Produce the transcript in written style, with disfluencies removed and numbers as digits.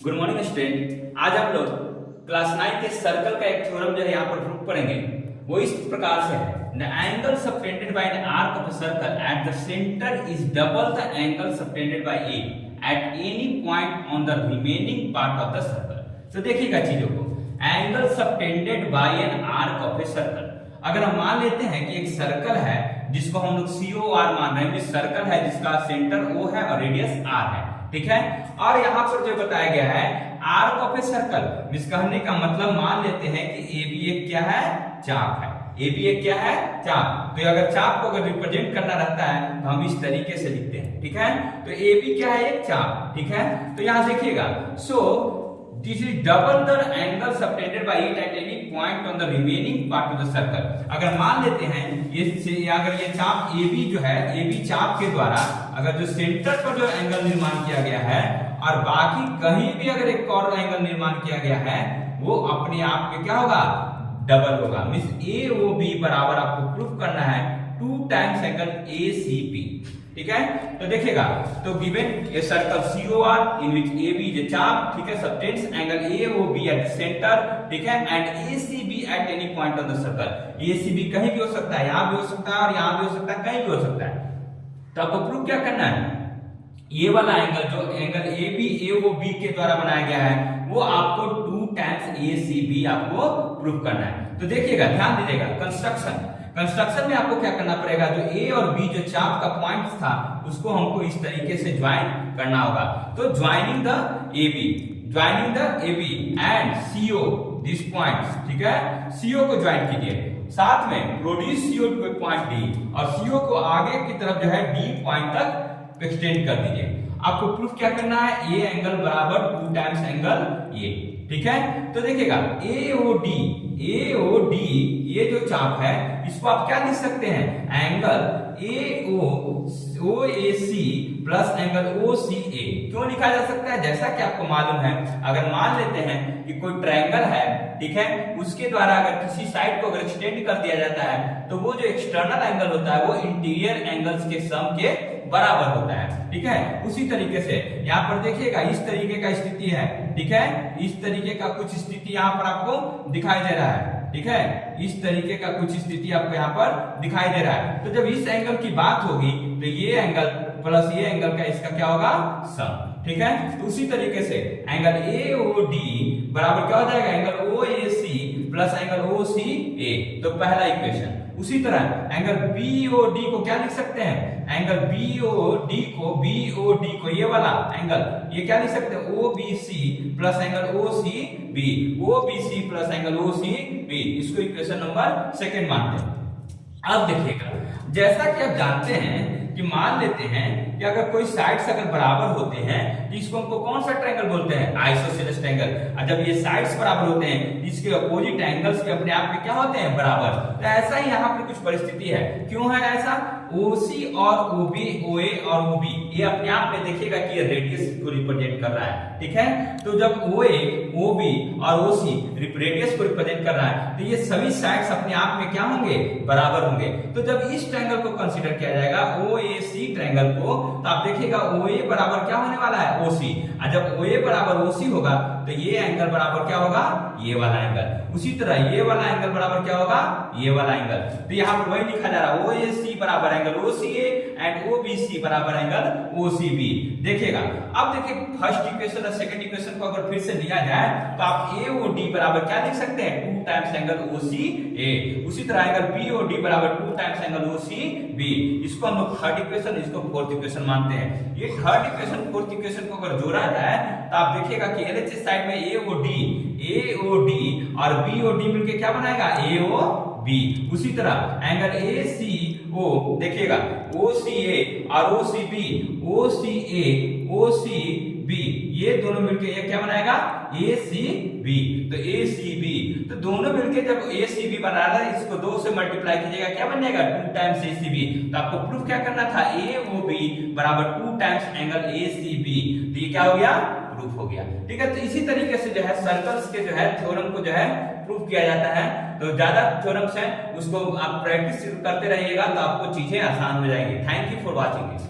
Good morning student. आज हम लोग क्लास 9 के सर्कल का एक थ्योरम जो है यहाँ पर प्रूव करेंगे। वो इस प्रकार से है, the angle subtended bye an arc of a circle at the centre is double the angle subtended bye A at any point on the remaining part of the circle. तो देखिएगा चीजों को, angle subtended bye an arc of a circle. अगर हम मान लेते हैं कि एक सर्कल है जिसको हम लोग COR मान रहे हैं, सर्कल है जिसका सेंटर O है और रेडियस R है, ठीक है। और यहाँ पर जो बताया गया है आर्क ऑफ ए सर्कल, जिसका कहने का मतलब मान लेते हैं कि AB एक क्या है, चाप है। AB एक क्या है, चाप। तो अगर चाप को अगर रिप्रेजेंट करना रहता है तो हम इस तरीके से लिखते हैं, ठीक है। तो AB क्या है, एक चाप, ठीक है। तो यहाँ देखिएगा, so this is double the angle subtended bye it at any point on the remaining part of the circle. अगर मान लेते हैं अगर ये चाप AB जो है, AB चाप के द्वारा अगर जो सेंटर पर जो एंगल निर्माण किया गया है और बाकी कहीं भी अगर एक और एंगल निर्माण किया गया है, वो अपने आप में क्या होगा, डबल होगा। मींस AOB बराबर आपको प्रूफ करना है 2 टाइम्स एंगल ACB, ठीक है। तो देखिएगा, तो given a circle COR in which AB is a चाप, ठीक है, subtends angle AOB at the centre, ठीक है, and ACB at any point of the circle. ACB कहीं भी हो सकता है, यहां भी हो सकता है और यहां भी हो सकता है, कहीं भी हो सकता है। तो आपको प्रूफ क्या करना है, ये वाला एंगल जो एंगल AB AOB के द्वारा बनाया गया है वो आपको 2 टाइम्स ACB आपको प्रूफ करना है। तो देखिएगा, ध्यान दीजिएगा, कंस्ट्रक्शन में आपको क्या करना पड़ेगा, जो A और B जो चाप का पॉइंट था उसको हमको इस तरीके से ज्वाइन करना होगा। तो joining the AB and CO this points, ठीक है, CO को ज्वाइन कीजिए, साथ में produce CO two point D और CO को आगे की तरफ जो है D पॉइंट तक एक्सटेंड कर दीजिए। आपको प्रूफ क्या करना है, A एंगल बराबर 2 टाइम्स एंगल A, ठीक है। तो देखिएगा AOD ये जो चाप है इसको आप क्या लिख सकते हैं, angle OAC plus angle OCA। क्यों लिखा जा सकता है, जैसा कि आपको मालूम है, अगर मान लेते हैं कि कोई ट्रायंगल है, ठीक है, उसके द्वारा अगर किसी साइड को अगर एक्सटेंड कर दिया जाता है तो वो जो एक्सटर्नल एंगल होता है वो इंटीरियर एंगल्स के सम के बराबर होता है, ठीक है। उसी तरीके से यहाँ पर देखिएगा, इस तरीके का स्थिति है, ठीक है, इस तरीके का कुछ स्थिति यहाँ पर आपको दिखाई दे रहा है, ठीक है, इस तरीके का कुछ स्थिति आपको यहाँ पर दिखाई दे रहा है। तो जब इस एंगल की बात होगी तो ये एंगल प्लस ये एंगल का इसका क्या होगा, सम, ठीक है। तो उसी तरीके से एंगल AOD बराबर क्या हो जाएगा, angle OAC plus angle OCA। तो पहला इक्वेशन। उसी तरह एंगल BOD को क्या लिख सकते हैं, एंगल BOD को ये वाला एंगल ये क्या लिख सकते हैं, OBC plus angle OBC plus angle OCB। इसको इक्वेशन नंबर 2 मानते हैं। अब देखिएगा, जैसा कि आप जानते हैं कि मान लेते हैं कि अगर कोई साइड्स अगर बराबर होते हैं तो इसको हमको कौन सा ट्रायंगल बोलते हैं, आइसोसेलेस ट्रायंगल। और जब ये साइड्स बराबर होते हैं इसके अपोजिट एंगल्स भी अपने आप में क्या होते हैं, बराबर। तो ऐसा ही यहाँ पे कुछ परिस्थिति है। क्यों है ऐसा, OC और OB, OA और OB ये अपने आप में देखिएगा कि ये रेडियस को रिप्रेजेंट कर रहा है, ठीक है। तो जब OA, OB और OC रेडियस को रिप्रेजेंट कर रहा है तो ये सभी साइड्स अपने आप में क्या होंगे, बराबर होंगे। तो जब इस ट्रायंगल को कंसीडर किया जाएगा OAC ट्रायंगल को, तो आप देखिएगा OA बराबर क्या होने वाला है, OC। और जब OA बराबर OC होगा तो ये एंगल बराबर क्या होगा, ये वाला एंगल। उसी तरह ये वाला एंगल बराबर क्या होगा, ये वाला एंगल। तो यहाँ पर वही लिखा जा रहा है, OAC बराबर एंगल OCA एंड OBC बराबर एंगल OCB। देखिएगा, अब देखिए फर्स्ट इक्वेशन और सेकंड इक्वेशन को अगर फिर से लिया जाए तो आप AOD बराबर क्या लिख सकते हैं, 2 टाइम्स एंगल OCA। उसी तरह एंगल BOD बराबर 2 टाइम्स एंगल OCB। इसको हम लोग थर्ड इक्वेशन, इसको फोर्थ इक्वेशन मानते हैं। ये थर्ड इक्वेशन फोर्थ इक्वेशन को अगर जोड़ा जाए तो आप देखिएगा कि LHS साइड में AOD और BOD मिलके क्या बनाएगा, AOB। उसी तरह एंगल ACO देखिएगा, OCA और OCB ये दोनों मिलके ये क्या बनाएगा, ACB। तो ACB तो दोनों मिलके जब ACB बना रहा है, इसको 2 से मल्टीप्लाई कीजिएगा, क्या बन जाएगा, 2 टाइम्स ACB। तो आपको प्रूफ क्या करना था, AOB बराबर 2 टाइम्स एंगल ACB। तो ये क्या हो गया, प्रूफ हो गया, ठीक है। तो इसी तरीके से जो है सर्कल्स के जो है थ्योरम को जो है प्रूफ किया जाता है। तो ज्यादा थ्योरम्स हैं उसको आप प्रैक्टिस करते रहिएगा तो आपको चीजें आसान हो जाएंगी। Thank you for watching this.